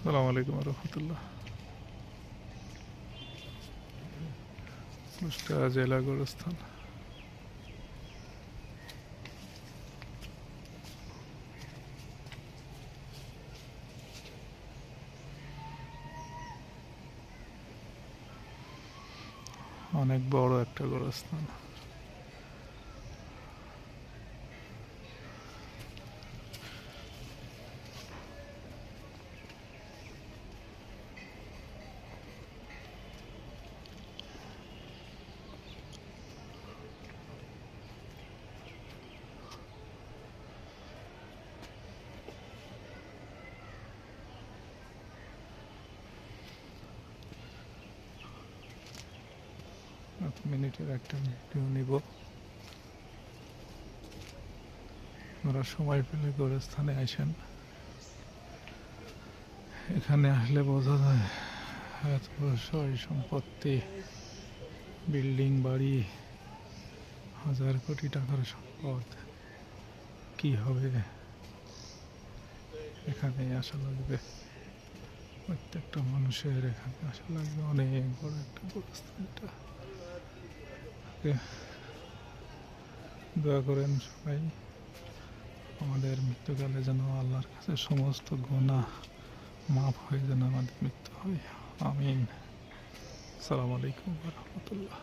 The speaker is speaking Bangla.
আসসালামু আলাইকুম রহমতুল্লাহ। কুষ্টিয়া জেলা গোরস্থান। অনেক বড় একটা গোরস্থান। মিনিটের একটা ভিডিও নিব। আপনারা সময় পেলে গোরস্থানে আসেন। এখানে আসলে বোঝা যায় এত সয় সম্পত্তি, বিল্ডিং বাড়ি, হাজার কোটি টাকার সম্পদ কি হবে। এখানে আসা লাগবে, প্রত্যেকটা মানুষের এখানে আসা লাগবে। অনেক বড় একটা গোরস্থান এটা। দোয়া করেন সবাই আমাদের মৃত্যুকালে যেন আল্লাহর কাছে সমস্ত গুনাহ মাফ হয়ে যেন আমাদের মৃত্যু হয়। আমিন। আসসালামু আলাইকুম ওয়া রাহমাতুল্লাহ।